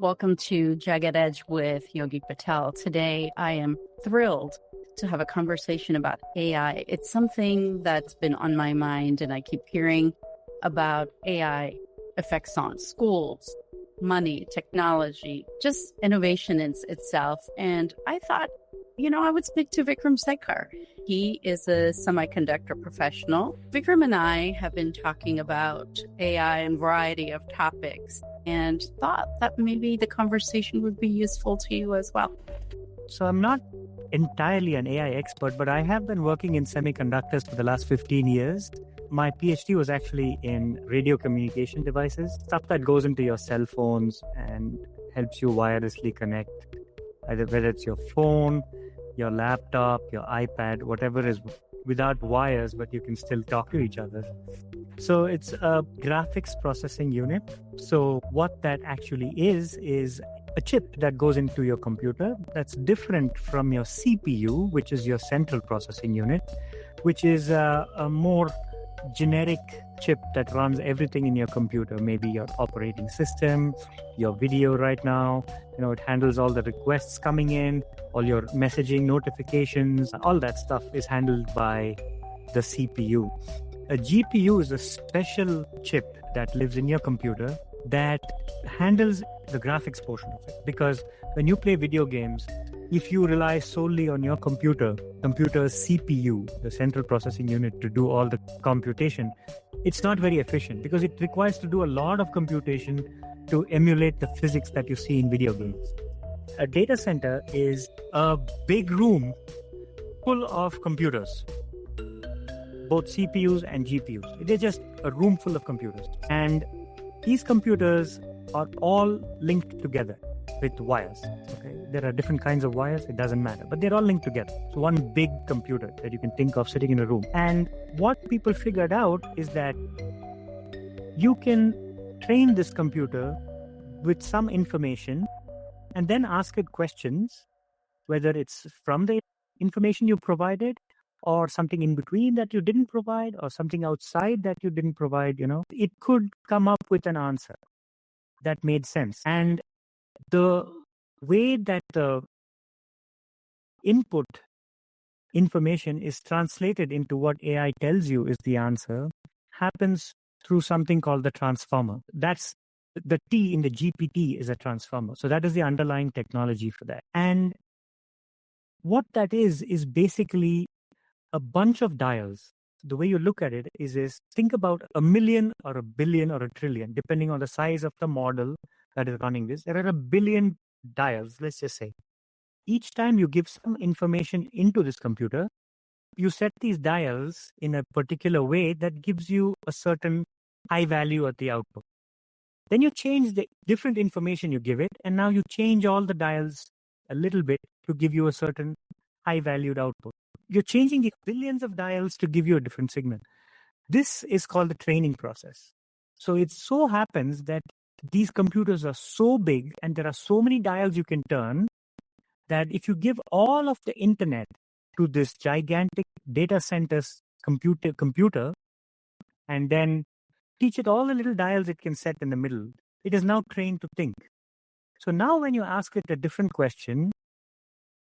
Welcome to Jagged Edge with Yogi Patel. Today, I am thrilled to have a conversation about AI. It's something that's been on my mind, and I keep hearing about AI effects on schools, money, technology, just innovation in itself. And I thought, I would speak to Vikram Sekar. He is a semiconductor professional. Vikram and I have been talking about AI and a variety of topics and thought that maybe the conversation would be useful to you as well. So I'm not entirely an AI expert, but I have been working in semiconductors for the last 15 years. My PhD was actually in radio communication devices, stuff that goes into your cell phones and helps you wirelessly connect, whether it's your phone, your laptop, your iPad, whatever is without wires, but you can still talk to each other. So it's a graphics processing unit. So what that actually is a chip that goes into your computer that's different from your CPU, which is your central processing unit, which is a more generic chip that runs everything in your computer, maybe your operating system, your video right now. It handles all the requests coming in, all your messaging notifications, all that stuff is handled by the CPU. A GPU is a special chip that lives in your computer that handles the graphics portion of it. Because when you play video games, if you rely solely on your computer's CPU, the central processing unit, to do all the computation, it's not very efficient because it requires to do a lot of computation to emulate the physics that you see in video games. A data center is a big room full of computers, both CPUs and GPUs. It is just a room full of computers. And these computers are all linked together with wires. Okay, there are different kinds of wires, it doesn't matter, but they're all linked together. So one big computer that you can think of sitting in a room. And what people figured out is that you can train this computer with some information and then ask it questions, whether it's from the information you provided or something in between that you didn't provide or something outside that you didn't provide. It could come up with an answer that made sense. And the way that the input information is translated into what AI tells you is the answer happens through something called the transformer. That's the T in the GPT is a transformer. So that is the underlying technology for that. And what that is basically a bunch of dials. The way you look at it is think about 1 million or 1 billion or 1 trillion, depending on the size of the model that is running this. There are 1 billion dials, let's just say. Each time you give some information into this computer, you set these dials in a particular way that gives you a certain high value at the output. Then you change the different information you give it, and now you change all the dials a little bit to give you a certain high valued output. You're changing the billions of dials to give you a different signal. This is called the training process. So it so happens that these computers are so big and there are so many dials you can turn that if you give all of the internet to this gigantic data center's computer and then teach it all the little dials it can set in the middle, it is now trained to think. So now when you ask it a different question,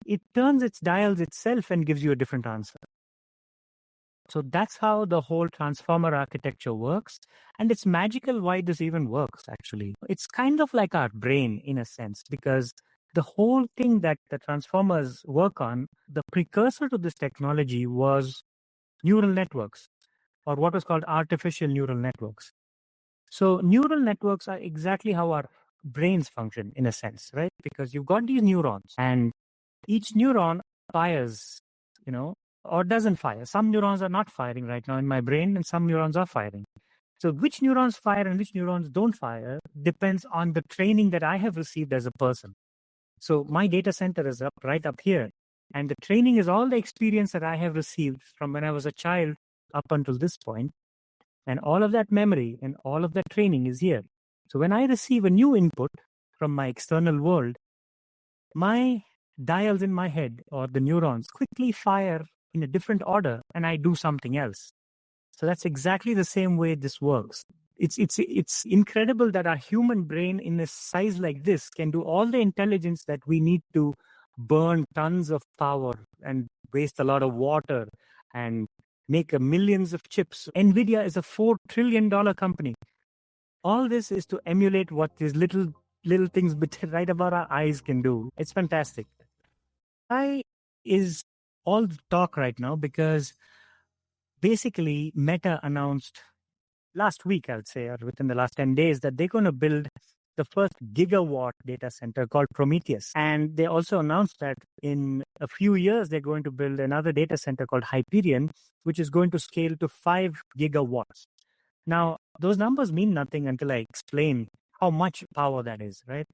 it turns its dials itself and gives you a different answer. So that's how the whole transformer architecture works. And it's magical why this even works, actually. It's kind of like our brain in a sense, because the whole thing that the transformers work on, the precursor to this technology was neural networks, or what was called artificial neural networks. So neural networks are exactly how our brains function in a sense, right? Because you've got these neurons and each neuron fires, or doesn't fire. Some neurons are not firing right now in my brain and some neurons are firing. So which neurons fire and which neurons don't fire depends on the training that I have received as a person. So my data center is right up here. And the training is all the experience that I have received from when I was a child up until this point. And all of that memory and all of that training is here. So when I receive a new input from my external world, my dials in my head or the neurons quickly fire in a different order and I do something else. So that's exactly the same way this works. It's incredible that our human brain in a size like this can do all the intelligence that we need to burn tons of power and waste a lot of water and make millions of chips. Nvidia is a $4 trillion company. All this is to emulate what these little things right above our eyes can do. It's fantastic. AI is all the talk right now because basically Meta announced last week, I would say, or within the last 10 days, that they're going to build the first gigawatt data center called Prometheus. And they also announced that in a few years, they're going to build another data center called Hyperion, which is going to scale to 5 gigawatts. Now, those numbers mean nothing until I explain how much power that is, right?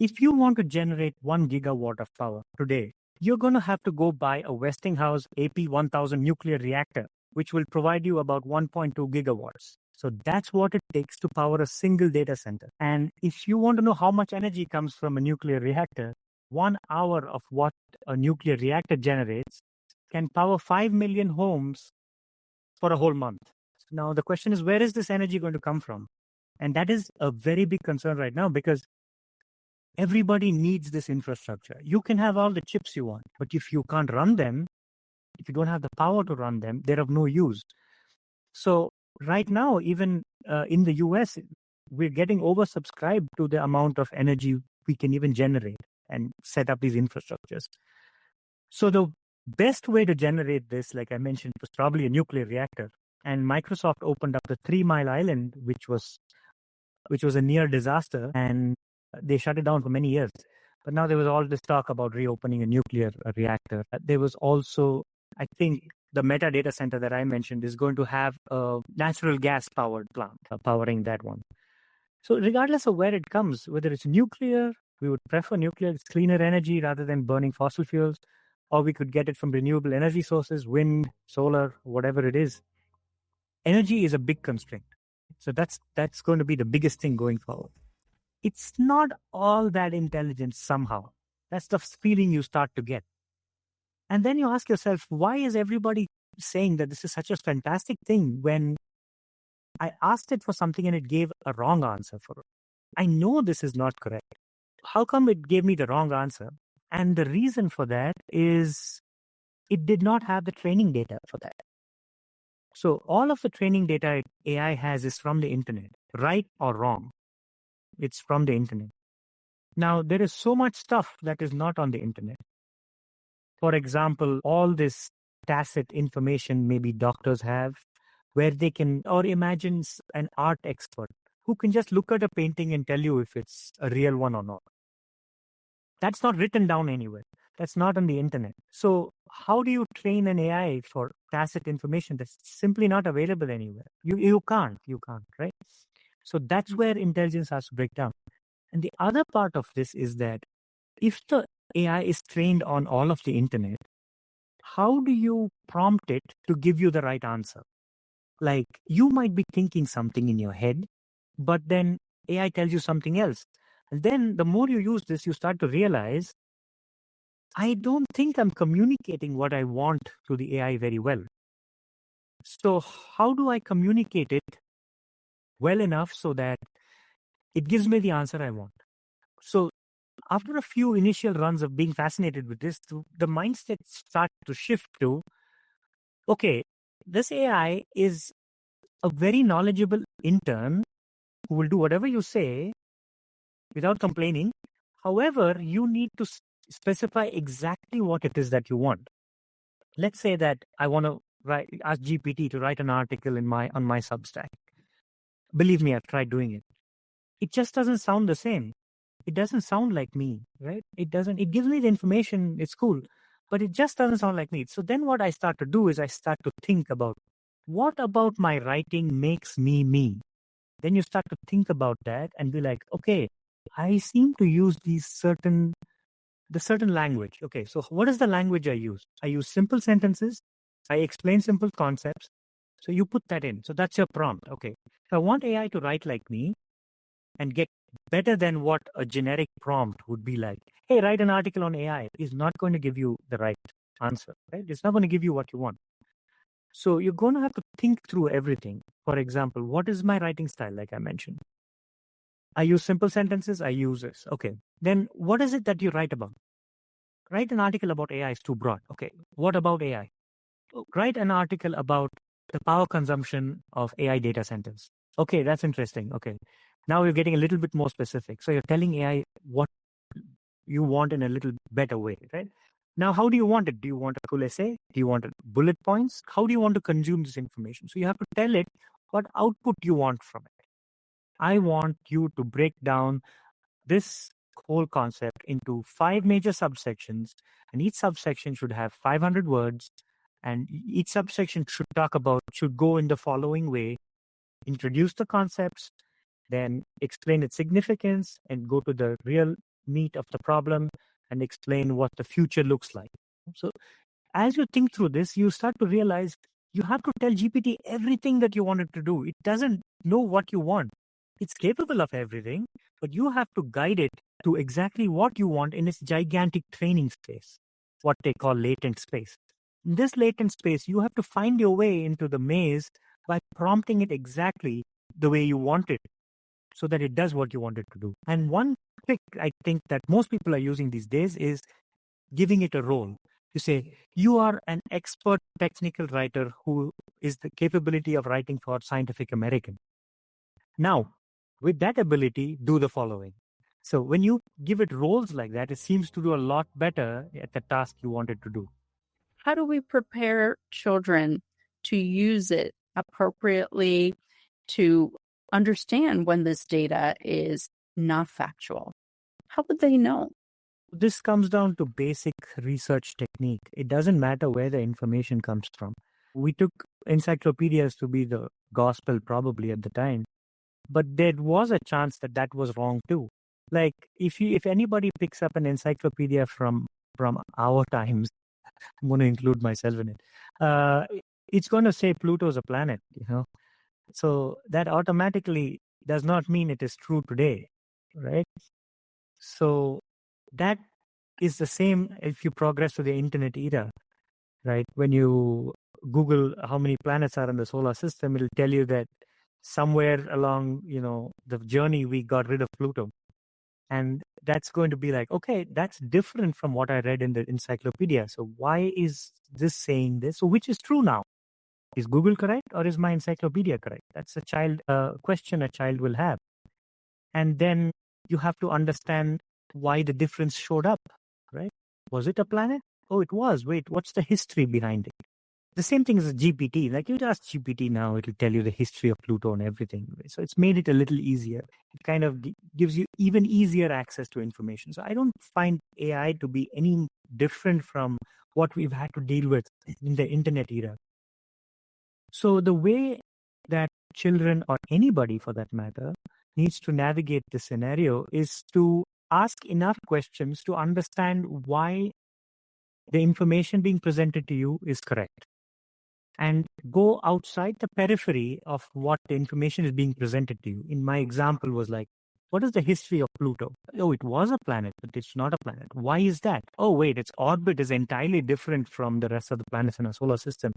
If you want to generate 1 gigawatt of power today, you're going to have to go buy a Westinghouse AP1000 nuclear reactor, which will provide you about 1.2 gigawatts. So that's what it takes to power a single data center. And if you want to know how much energy comes from a nuclear reactor, 1 hour of what a nuclear reactor generates can power 5 million homes for a whole month. Now, the question is, where is this energy going to come from? And that is a very big concern right now because everybody needs this infrastructure. You can have all the chips you want, but if you can't run them, if you don't have the power to run them, they're of no use. So right now, even in the US, we're getting oversubscribed to the amount of energy we can even generate and set up these infrastructures. So the best way to generate this, like I mentioned, was probably a nuclear reactor. And Microsoft opened up the 3 Mile Island, which was a near disaster, and they shut it down for many years. But now there was all this talk about reopening a nuclear reactor. There was also, I think, the Meta data center that I mentioned is going to have a natural gas powered plant powering that one. So regardless of where it comes, whether it's nuclear, we would prefer nuclear, it's cleaner energy rather than burning fossil fuels, or we could get it from renewable energy sources, wind, solar, whatever it is. Energy is a big constraint. So that's going to be the biggest thing going forward. It's not all that intelligent somehow. That's the feeling you start to get. And then you ask yourself, why is everybody saying that this is such a fantastic thing when I asked it for something and it gave a wrong answer for it? I know this is not correct. How come it gave me the wrong answer? And the reason for that is it did not have the training data for that. So all of the training data AI has is from the internet, right or wrong. It's from the internet. Now, there is so much stuff that is not on the internet. For example, all this tacit information maybe doctors have where they can, or imagine an art expert who can just look at a painting and tell you if it's a real one or not. That's not written down anywhere. That's not on the internet. So how do you train an AI for tacit information that's simply not available anywhere? You can't, right? So that's where intelligence has to break down. And the other part of this is that if the AI is trained on all of the internet, how do you prompt it to give you the right answer? Like you might be thinking something in your head, but then AI tells you something else. And then the more you use this, you start to realize, I don't think I'm communicating what I want to the AI very well. So how do I communicate it well enough so that it gives me the answer I want? So after a few initial runs of being fascinated with this, the mindset starts to shift to, okay, this AI is a very knowledgeable intern who will do whatever you say without complaining. However, you need to specify exactly what it is that you want. Let's say that I want to ask GPT to write an article on my Substack. Believe me, I've tried doing it. It just doesn't sound the same. It doesn't sound like me, right? It gives me the information, it's cool, but it just doesn't sound like me. So then what I start to do is I start to think about, what about my writing makes me me? Then you start to think about that and be like, okay, I seem to use the certain language. Okay, so what is the language I use? I use simple sentences. I explain simple concepts. So you put that in. So that's your prompt. Okay, if I want AI to write like me and get better than what a generic prompt would be like, hey, write an article on AI, is not going to give you the right answer, right? It's not going to give you what you want. So you're going to have to think through everything. For example, what is my writing style, like I mentioned? I use simple sentences, I use this. Okay. Then what is it that you write about? Write an article about AI is too broad. Okay. What about AI? Write an article about the power consumption of AI data centers. Okay, that's interesting. Okay. Now you're getting a little bit more specific. So you're telling AI what you want in a little better way, right? Now, how do you want it? Do you want a full essay? Do you want bullet points? How do you want to consume this information? So you have to tell it what output you want from it. I want you to break down this whole concept into 5 major subsections, and each subsection should have 500 words, and each subsection should go in the following way: introduce the concepts, then explain its significance, and go to the real meat of the problem and explain what the future looks like. So as you think through this, you start to realize you have to tell GPT everything that you want it to do. It doesn't know what you want. It's capable of everything, but you have to guide it to exactly what you want in its gigantic training space, what they call latent space. In this latent space, you have to find your way into the maze by prompting it exactly the way you want it, so that it does what you want it to do. And one trick I think that most people are using these days is giving it a role. You say, you are an expert technical writer who is the capability of writing for Scientific American. Now, with that ability, do the following. So when you give it roles like that, it seems to do a lot better at the task you want it to do. How do we prepare children to use it appropriately to understand when this data is not factual? How would they know? This comes down to basic research technique. It doesn't matter where the information comes from. We took encyclopedias to be the gospel probably at the time, but there was a chance that that was wrong too. Like if anybody picks up an encyclopedia from our times, I'm going to include myself in it. It's going to say Pluto's a planet, So that automatically does not mean it is true today, right? So that is the same if you progress to the internet era, right? When you Google how many planets are in the solar system, it'll tell you that somewhere along, the journey, we got rid of Pluto. And that's going to be like, okay, that's different from what I read in the encyclopedia. So why is this saying this? So which is true now? Is Google correct or is my encyclopedia correct? That's a question a child will have. And then you have to understand why the difference showed up, right? Was it a planet? Oh, it was. Wait, what's the history behind it? The same thing as a GPT. Like you'd ask GPT now, it'll tell you the history of Pluto and everything. So it's made it a little easier. It kind of gives you even easier access to information. So I don't find AI to be any different from what we've had to deal with in the internet era. So the way that children, or anybody for that matter, needs to navigate this scenario is to ask enough questions to understand why the information being presented to you is correct, and go outside the periphery of what the information is being presented to you. In my example was like, what is the history of Pluto? Oh, it was a planet, but it's not a planet. Why is that? Oh, wait, its orbit is entirely different from the rest of the planets in our solar system.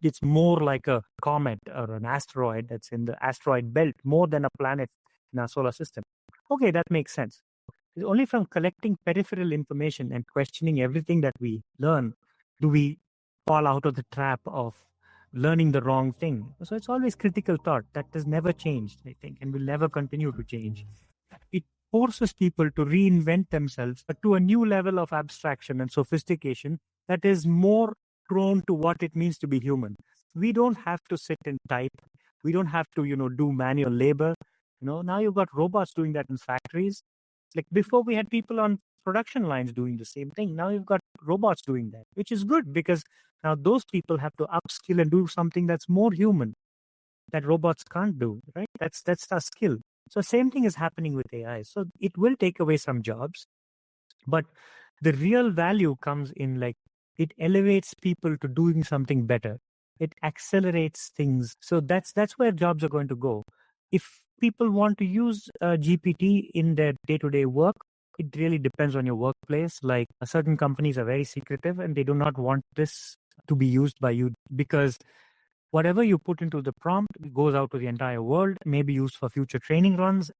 It's more like a comet or an asteroid that's in the asteroid belt more than a planet in our solar system. Okay, that makes sense. It's only from collecting peripheral information and questioning everything that we learn do we fall out of the trap of learning the wrong thing. So it's always critical thought that has never changed, I think, and will never continue to change. It forces people to reinvent themselves, but to a new level of abstraction and sophistication that is more prone to what it means to be human. We don't have to sit and type. We don't have to, do manual labor. Now you've got robots doing that in factories. Like before, we had people on production lines doing the same thing. Now you've got robots doing that, which is good because now those people have to upskill and do something that's more human that robots can't do, right? That's a skill. So same thing is happening with AI. So it will take away some jobs, but the real value comes in like it elevates people to doing something better. It accelerates things. So that's where jobs are going to go. If people want to use GPT in their day-to-day work, it really depends on your workplace. Like certain companies are very secretive and they do not want this to be used by you, because whatever you put into the prompt goes out to the entire world, may be used for future training runs.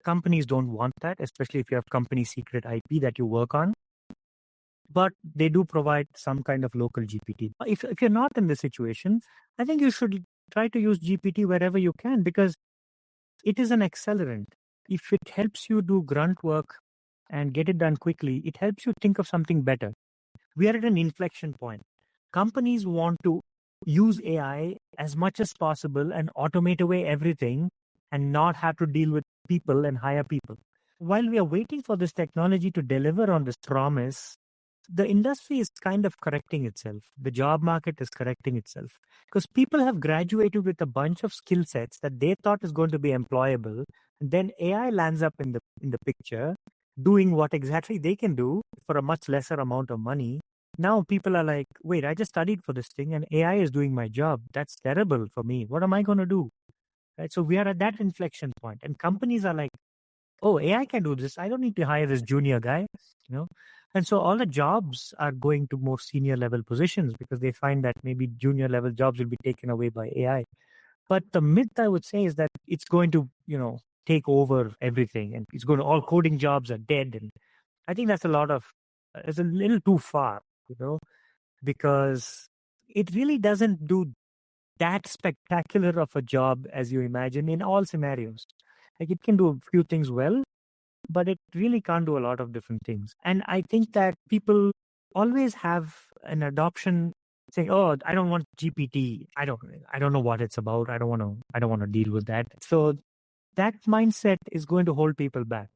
Companies don't want that, especially if you have company secret IP that you work on. But they do provide some kind of local GPT. If you're not in this situation, I think you should try to use GPT wherever you can, because it is an accelerant. If it helps you do grunt work and get it done quickly, it helps you think of something better. We are at an inflection point. Companies want to use AI as much as possible and automate away everything and not have to deal with people and hire people. While we are waiting for this technology to deliver on this promise, the industry is kind of correcting itself. The job market is correcting itself, because people have graduated with a bunch of skill sets that they thought is going to be employable. And then AI lands up in the picture, doing what exactly they can do for a much lesser amount of money. Now people are like, wait, I just studied for this thing and AI is doing my job. That's terrible for me. What am I going to do? Right? So we are at that inflection point, and companies are like, oh, AI can do this. I don't need to hire this junior guy, you know? And so all the jobs are going to more senior level positions, because they find that maybe junior level jobs will be taken away by AI. But the myth, I would say, is that it's going to, take over everything, and it's going to, all coding jobs are dead. And I think that's it's a little too far, because it really doesn't do that spectacular of a job as you imagine in all scenarios. Like, it can do a few things well, but it really can't do a lot of different things. And I think that people always have an adoption saying, oh, I don't want GPT. I don't know what it's about. I don't want to deal with that. So that mindset is going to hold people back.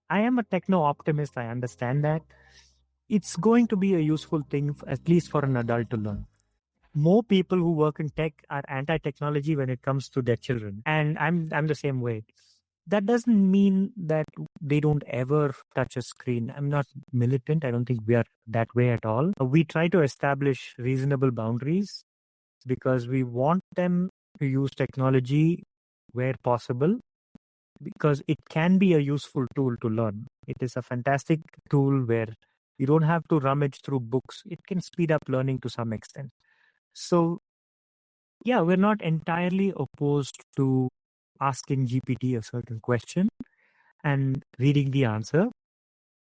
I am a techno optimist. I understand that. It's going to be a useful thing, at least for an adult, to learn. More people who work in tech are anti-technology when it comes to their children. And I'm the same way. That doesn't mean that they don't ever touch a screen. I'm not militant. I don't think we are that way at all. We try to establish reasonable boundaries, because we want them to use technology where possible, because it can be a useful tool to learn. It is a fantastic tool where you don't have to rummage through books. It can speed up learning to some extent. So, yeah, we're not entirely opposed to asking GPT a certain question and reading the answer,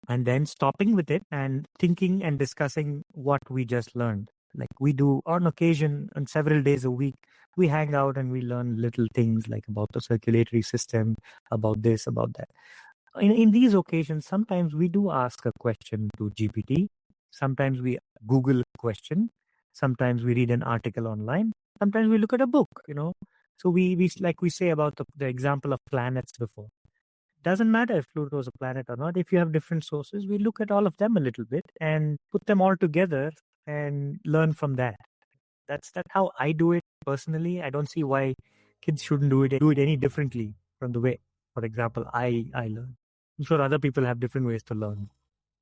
and then stopping with it and thinking and discussing what we just learned. Like we do on occasion, on several days a week, we hang out and we learn little things like about the circulatory system, about this, about that. In these occasions, sometimes we do ask a question to GPT. Sometimes we Google a question. Sometimes we read an article online. Sometimes we look at a book, So we like we say about the example of planets before. Doesn't matter if Pluto is a planet or not. If you have different sources, we look at all of them a little bit and put them all together and learn from that. That's how I do it personally. I don't see why kids shouldn't do it any differently from the way, for example, I learn. I'm sure other people have different ways to learn.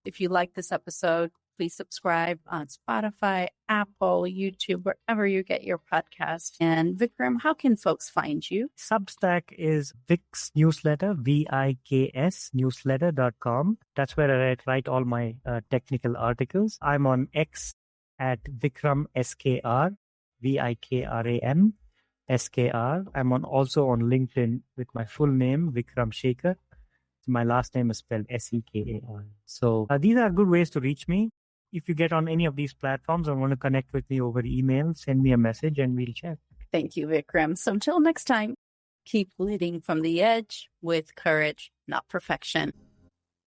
If you like this episode, please subscribe on Spotify, Apple, YouTube, wherever you get your podcast. And Vikram, how can folks find you? Substack is Vik's newsletter, VIKS newsletter.com. That's where I write all my technical articles. I'm on X at Vikram SKR, VIKRAM SKR. I'm also on LinkedIn with my full name, Vikram Sekar. My last name is spelled SEKAR. So these are good ways to reach me. If you get on any of these platforms and want to connect with me over email, send me a message and we'll chat. Thank you, Vikram. So until next time, keep leading from the edge with courage, not perfection.